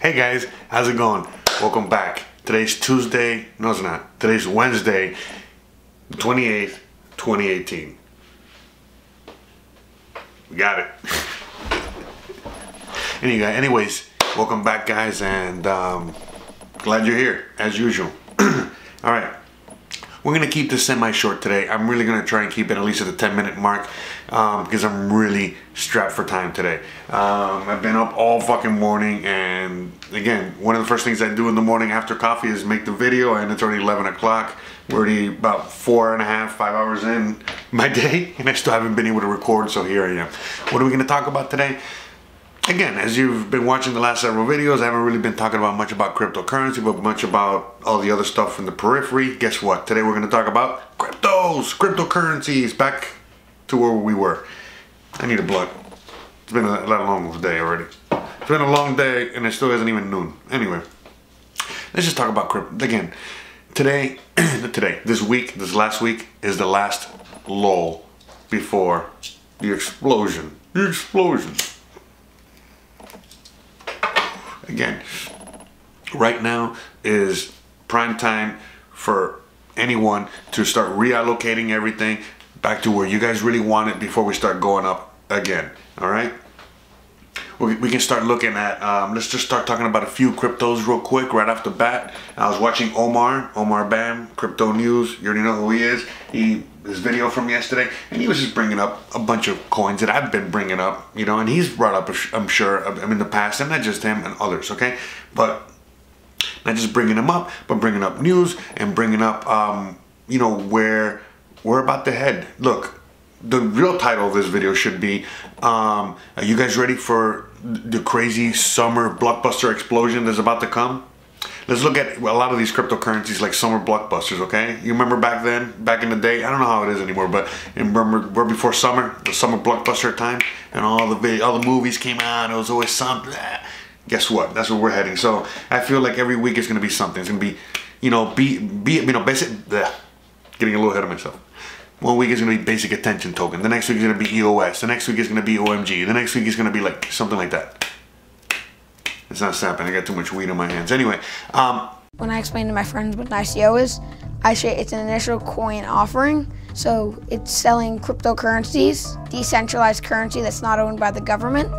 Hey guys, how's it going? Welcome back. Today's Tuesday, no it's not. Today's Wednesday, 28th, 2018. We got it. Anyways, welcome back guys, and glad you're here, as usual. Alright, we're going to keep this semi-short today. I'm really going to try and keep it at least at the 10-minute mark because I'm really strapped for time today. I've been up all fucking morning, and again, one of the first things I do in the morning after coffee is make the video, and it's already 11 o'clock. We're already about 4.5, 5 hours in my day, and I still haven't been able to record, so here I am. What are we going to talk about today? Again, as you've been watching the last several videos, I haven't really been talking about much about cryptocurrency, but much about all the other stuff in the periphery. Guess what? Today we're going to talk about cryptocurrencies, back to where we were. I need a blunt. It's been a long day already. It's been a long day, and it still isn't even noon. Anyway, let's just talk about crypto. Again, this last week is the last lull before the explosion. Again, right now is prime time for anyone to start reallocating everything back to where you guys really want it before we start going up again. All right, we can start looking at let's just start talking about a few cryptos real quick right off the bat. I was watching Omar Bam, Crypto News. You already know who he is. His video from yesterday, and he was just bringing up a bunch of coins that I've been bringing up, you know, and he's brought up, I'm sure, in the past, and not just him and others, okay? But not just bringing them up, but bringing up news and bringing up, you know, where we're about to head. Look, the real title of this video should be, are you guys ready for the crazy summer blockbuster explosion that's about to come? Let's look at a lot of these cryptocurrencies like summer blockbusters, okay? You remember back then, back in the day? I don't know how it is anymore, but remember before summer, the summer blockbuster time, and all the movies came out. It was always something. Guess what? That's where we're heading. So I feel like every week is going to be something. It's going to be, you know, basic. Getting a little ahead of myself. One week is going to be basic attention token. The next week is going to be EOS. The next week is going to be OMG. The next week is going to be like something like that. It's not snapping. I got too much weed in my hands. Anyway, when I explained to my friends what an ICO is, it's an initial coin offering. So it's selling cryptocurrencies, decentralized currency that's not owned by the government.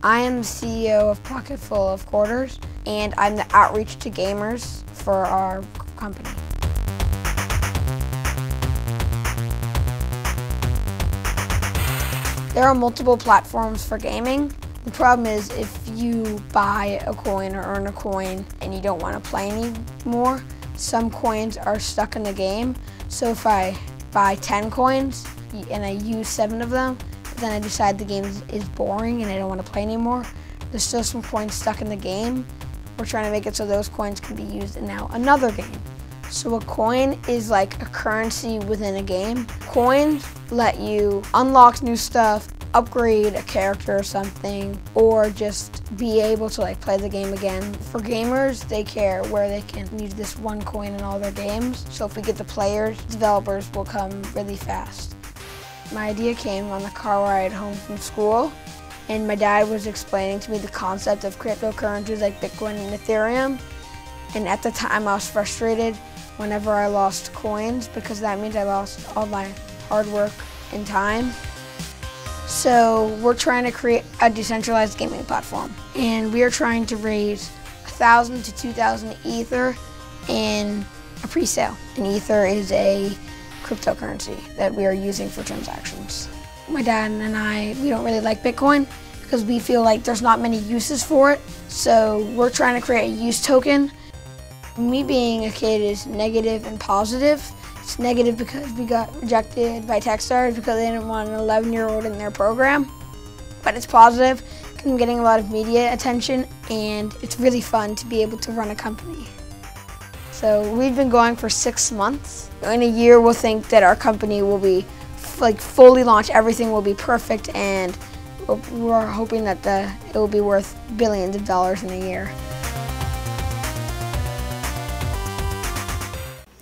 I am the CEO of Pocketful of Quarters, and I'm the outreach to gamers for our company. There are multiple platforms for gaming. The problem is if you buy a coin or earn a coin and you don't want to play anymore, some coins are stuck in the game. So if I buy 10 coins and I use 7 of them, then I decide the game is boring and I don't want to play anymore, there's still some coins stuck in the game. We're trying to make it so those coins can be used in now another game. So a coin is like a currency within a game. Coins let you unlock new stuff, upgrade a character or something, or just be able to like play the game again. For gamers, they care where they can use this one coin in all their games. So if we get the players, developers will come really fast. My idea came on the car ride home from school, and my dad was explaining to me the concept of cryptocurrencies like Bitcoin and Ethereum. And at the time I was frustrated whenever I lost coins, because that means I lost all my hard work and time. So we're trying to create a decentralized gaming platform, and we are trying to raise 1,000 to 2,000 Ether in a pre-sale. And Ether is a cryptocurrency that we are using for transactions. My dad and I, we don't really like Bitcoin because we feel like there's not many uses for it. So we're trying to create a use token. Me being a kid is negative and positive. It's negative because we got rejected by Techstars because they didn't want an 11-year-old in their program. But it's positive because I'm getting a lot of media attention, and it's really fun to be able to run a company. So we've been going for 6 months. In a year, we'll think that our company will be like fully launched, everything will be perfect, and we're hoping that it will be worth billions of dollars in a year.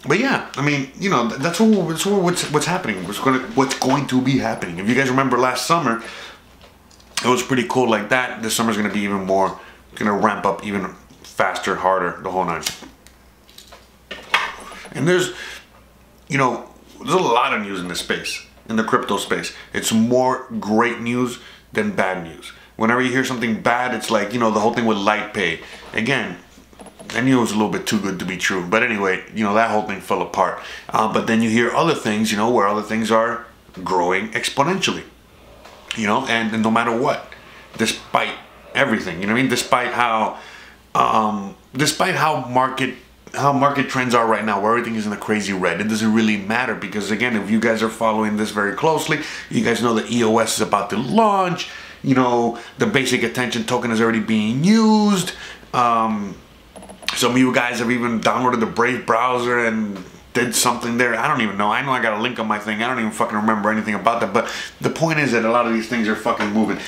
But yeah, I mean, you know, that's what's happening. What's going to be happening. If you guys remember last summer, it was pretty cool like that. This summer's gonna be even more, gonna ramp up even faster, harder, the whole nine. And there's, you know, there's a lot of news in this space, in the crypto space. It's more great news than bad news. Whenever you hear something bad, it's like, you know, the whole thing with LitePay. Again, I knew it was a little bit too good to be true. But anyway, you know, that whole thing fell apart. But then you hear other things, you know, where other things are growing exponentially. You know, and no matter what, despite everything, you know what I mean? Despite how market trends are right now, where everything is in a crazy red, it doesn't really matter, because again, if you guys are following this very closely, you guys know that EOS is about to launch. You know, the basic attention token is already being used. Some of you guys have even downloaded the Brave browser and did something there. I don't even know. I know I got a link on my thing. I don't even fucking remember anything about that. But the point is that a lot of these things are fucking moving.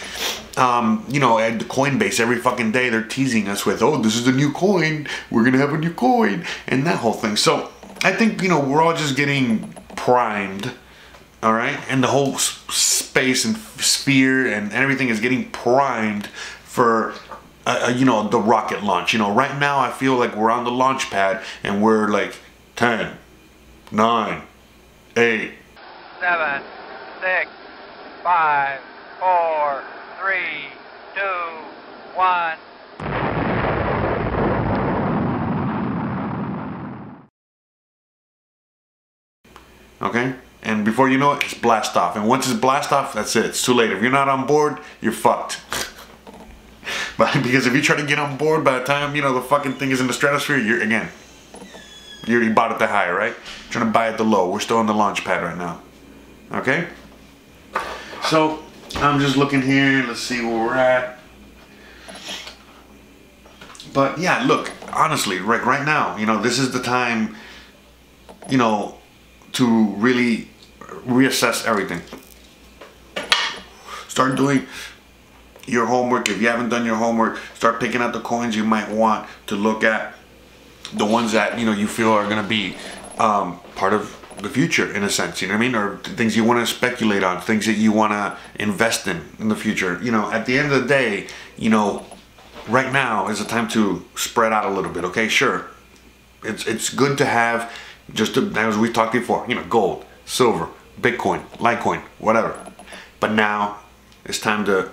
You know, at the Coinbase, every fucking day they're teasing us with, oh, this is the new coin. We're going to have a new coin. And that whole thing. So I think, you know, we're all just getting primed. All right. And the whole space and sphere and everything is getting primed for, you know, the rocket launch. You know, right now I feel like we're on the launch pad and we're like 10, 9, 8, 7, 6, 5, 4, 3, 2, 1. Okay? And before you know it, it's blast off. And once it's blast off, that's it. It's too late. If you're not on board, you're fucked. But because if you try to get on board, by the time, you know, the fucking thing is in the stratosphere, you're, again, you already bought it the high, right? You're trying to buy it the low. We're still on the launch pad right now. Okay? So, I'm just looking here. Let's see where we're at. But yeah, look, honestly, right now, you know, this is the time, you know, to really reassess everything. Start doing your homework. If you haven't done your homework, start picking out the coins you might want to look at. The ones that, you know, you feel are going to be part of the future, in a sense, you know what I mean? Or things you want to speculate on, things that you want to invest in the future. You know, at the end of the day, you know, right now is the time to spread out a little bit, okay? Sure, it's good to have, just to, as we talked before, you know, gold, silver, Bitcoin, Litecoin, whatever. But now it's time to,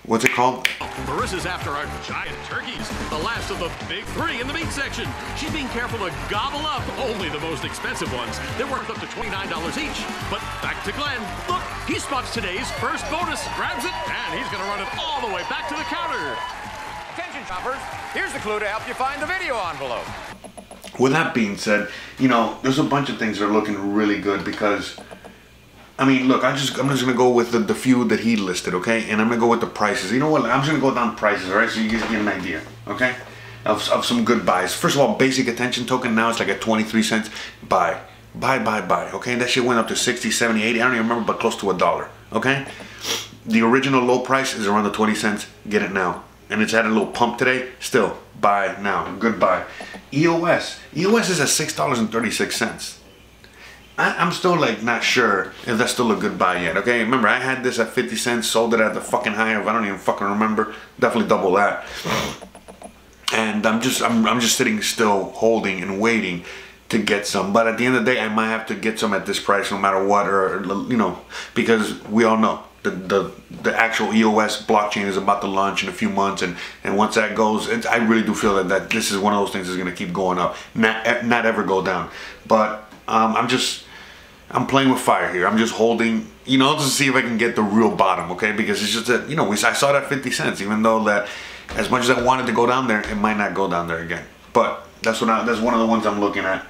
what's it called? Marissa's after our giant turkeys, the last of the big three in the meat section. She's being careful to gobble up only the most expensive ones. They're worth up to $29 each. But back to Glenn. Look, he spots today's first bonus, grabs it, and he's going to run it all the way back to the counter. Attention shoppers, here's the clue to help you find the video envelope. With that being said, you know, there's a bunch of things that are looking really good because, I mean, look, I'm just gonna go with the few that he listed, okay? And I'm gonna go with the prices. You know what? I'm just gonna go down prices, all right? So you guys get an idea, okay? Of some good buys. First of all, basic attention token now it's like at 23 cents. Buy, okay? That shit went up to 60, 70, 80. I don't even remember, but close to $1, okay? The original low price is around the 20 cents. Get it now. And it's had a little pump today. Still, buy now. Good buy. EOS is at $6.36. I'm still like not sure if that's still a good buy yet, okay? Remember, I had this at 50 cents, sold it at the fucking high of, I don't even fucking remember, definitely double that. And I'm just sitting still, holding and waiting to get some. But at the end of the day, I might have to get some at this price no matter what, or, you know, because we all know the actual EOS blockchain is about to launch in a few months, and once that goes, I really do feel that this is one of those things that's going to keep going up, not ever go down. But I'm playing with fire here. I'm just holding, you know, to see if I can get the real bottom, okay? Because it's just that, you know, I saw it at 50 cents, even though that as much as I wanted to go down there, it might not go down there again. But that's one of the ones I'm looking at.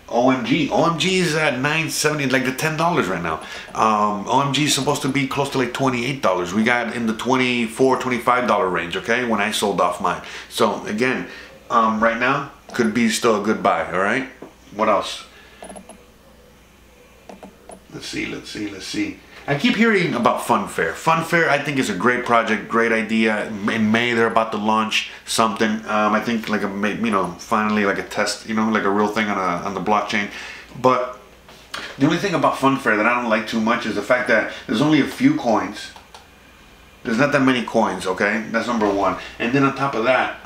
OMG is at $9.70, like the $10 right now. OMG is supposed to be close to like $28. We got in the $24, $25 range, okay, when I sold off mine. So again, right now could be still a good buy. All right, what else? Let's see. I keep hearing about FunFair. FunFair, I think, is a great project, great idea. In May, they're about to launch something. I think like finally like a test, you know, like a real thing on the blockchain. But The only thing about FunFair that I don't like too much is the fact that there's only a few coins. There's not that many coins, okay? That's number one. And then on top of that,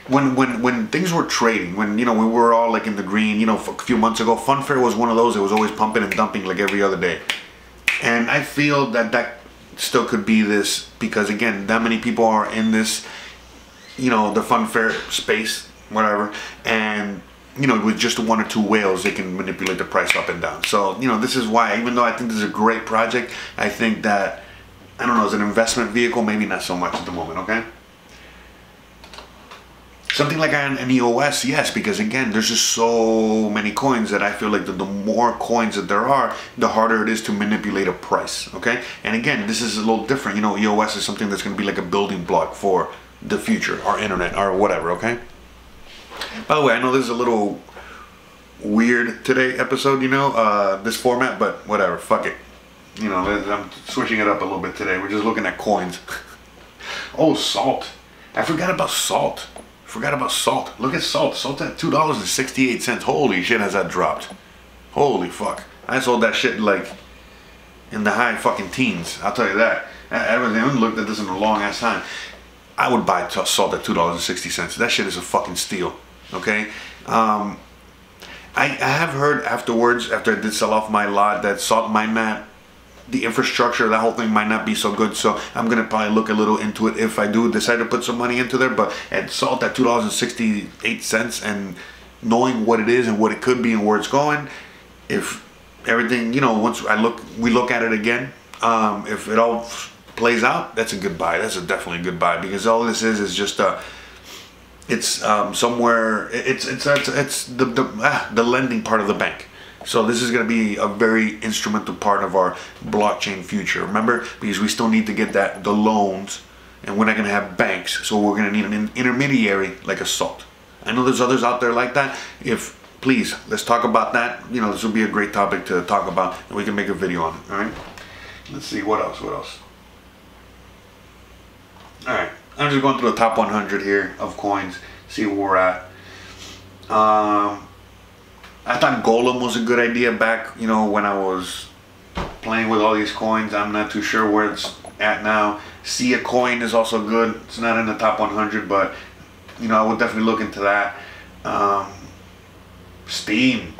when things were trading, when, you know, we were all like in the green, you know, a few months ago, FunFair was one of those that was always pumping and dumping like every other day. And I feel that that still could be this, because again, that many people are in this, you know, the FunFair space, whatever, and, you know, with just one or two whales, they can manipulate the price up and down. So, you know, this is why, even though I think this is a great project, I think that, I don't know, as an investment vehicle, maybe not so much at the moment, okay? Something like an EOS, yes, because again, there's just so many coins that I feel like the more coins that there are, the harder it is to manipulate a price, okay? And again, this is a little different. You know, EOS is something that's going to be like a building block for the future, our internet, or whatever, okay? By the way, I know this is a little weird today episode, you know, this format, but whatever, fuck it. You know, I'm switching it up a little bit today. We're just looking at coins. Oh, salt. I forgot about salt. Look at salt. Salt's at $2.68. Holy shit, has that dropped. Holy fuck. I sold that shit like in the high fucking teens. I'll tell you that. I haven't looked at this in a long ass time. I would buy salt at $2.60. That shit is a fucking steal. Okay? I have heard afterwards, after I did sell off my lot, that salt might not, the infrastructure, that whole thing might not be so good, so I'm gonna probably look a little into it if I do decide to put some money into there. But at salt at $2.68, and knowing what it is and what it could be and where it's going, if everything, you know, once we look at it again, if it all plays out, that's a good buy. That's definitely a good buy, because all this is just it's somewhere, it's the lending part of the bank. So this is going to be a very instrumental part of our blockchain future. Remember, because we still need to get the loans, and we're not going to have banks, so we're going to need an intermediary like a Salt. I know there's others out there like that. Please, let's talk about that. You know, this will be a great topic to talk about, and we can make a video on it. All right. Let's see what else. All right. I'm just going through the top 100 here of coins. See where we're at. I thought Golem was a good idea back, you know, when I was playing with all these coins. I'm not too sure where it's at now. See a Coin is also good. It's not in the top 100, but, you know, I would definitely look into that. Steem.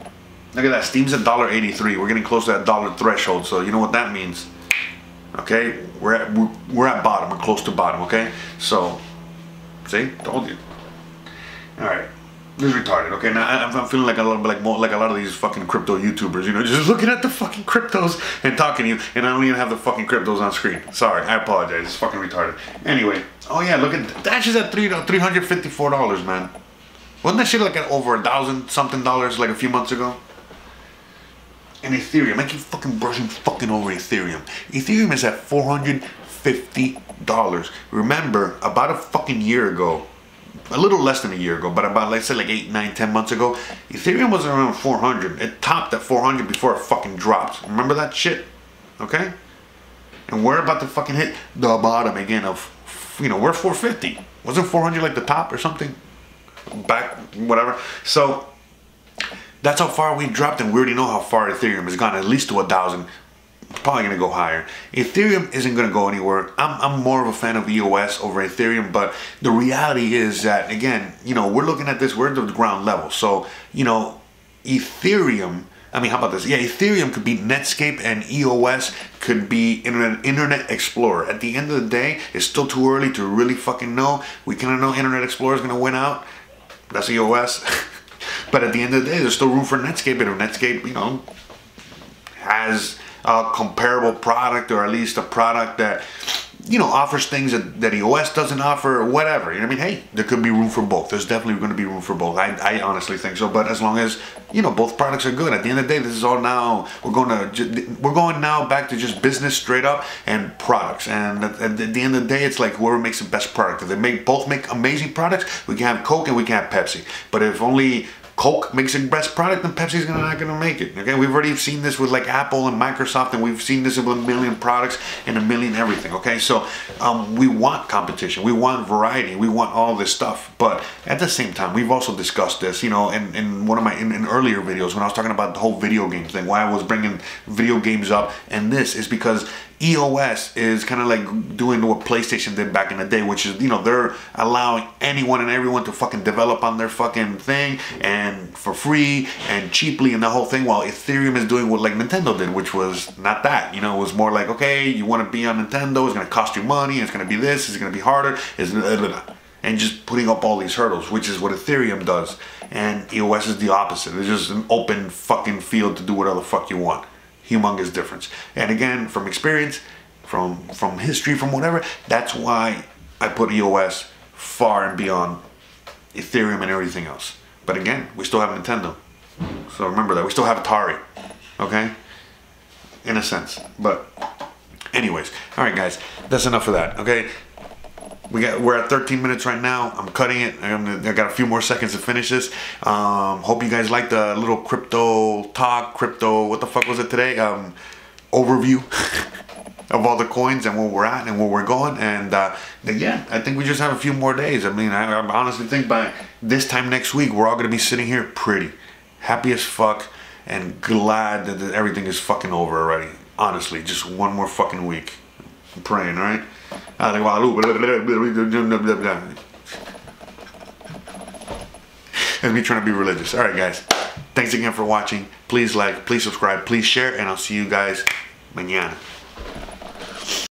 Look at that. Steem's at $1.83. We're getting close to that dollar threshold, so you know what that means. Okay? We're at bottom. We're close to bottom, okay? So, see? Told you. All right. This is retarded, okay? Now I'm feeling like a lot of these fucking crypto YouTubers, you know, just looking at the fucking cryptos and talking to you, and I don't even have the fucking cryptos on screen. Sorry, I apologize. It's fucking retarded. Anyway, oh yeah, look at Dash is at $354, man. Wasn't that shit like at over $1,000 something like a few months ago? And Ethereum, I keep fucking brushing fucking over Ethereum. Ethereum is at $450. Remember, about a fucking year ago, a little less than a year ago, but about, let's say, like 8, 9, 10 months ago, Ethereum was around 400. It topped at 400 before it fucking dropped. Remember that shit? Okay? And we're about to fucking hit the bottom again of, you know, we're 450. Wasn't 400 like the top or something? Back, whatever. So, that's how far we dropped, and we already know how far Ethereum has gone, at least to 1,000. Probably gonna go higher. Ethereum isn't gonna go anywhere. I'm more of a fan of EOS over Ethereum, but the reality is that, again, you know, we're looking at this, we're at the ground level. So, you know, Ethereum, I mean, how about this? Yeah, Ethereum could be Netscape, and EOS could be Internet Explorer. At the end of the day, it's still too early to really fucking know. We kind of know Internet Explorer is gonna win out. That's EOS. But at the end of the day, there's still room for Netscape, and if Netscape, you know, has a comparable product, or at least a product that, you know, offers things that EOS doesn't offer, or whatever. You know what I mean? Hey, there could be room for both. There's definitely going to be room for both. I honestly think so. But as long as, you know, both products are good. At the end of the day, this is all now, we're going now back to just business straight up and products. And at the end of the day, it's like whoever makes the best product. If they both make amazing products, we can have Coke and we can have Pepsi. But if only Coke makes the best product, then Pepsi's not gonna make it. Okay, we've already seen this with like Apple and Microsoft, and we've seen this with a million products and a million everything. Okay, so we want competition, we want variety, we want all this stuff. But at the same time, we've also discussed this, you know, in one of my in earlier videos when I was talking about the whole video game thing, why I was bringing video games up, and this is because EOS is kind of like doing what PlayStation did back in the day, which is, you know, they're allowing anyone and everyone to fucking develop on their fucking thing and for free and cheaply and the whole thing, while Ethereum is doing what like Nintendo did, which was not that. You know, it was more like, okay, you want to be on Nintendo, it's going to cost you money, it's going to be this, it's going to be harder, and just putting up all these hurdles, which is what Ethereum does. And EOS is the opposite. It's just an open fucking field to do whatever the fuck you want. Humongous difference. And again, from experience, from history, from whatever, that's why I put EOS far and beyond Ethereum and everything else. But again, we still have Nintendo, so remember that. We still have Atari, okay, in a sense. But anyways, all right guys, that's enough of that. Okay, we're at 13 minutes right now. I'm cutting it. I got a few more seconds to finish this. Hope you guys liked the little crypto talk, what the fuck was it today? Overview of all the coins and where we're at and where we're going. And again, I think we just have a few more days. I mean, I honestly think by this time next week, we're all going to be sitting here pretty happy as fuck and glad that everything is fucking over already. Honestly, just one more fucking week. I'm praying, all right? That's me trying to be religious. All right, guys. Thanks again for watching. Please like, please subscribe, please share, and I'll see you guys mañana.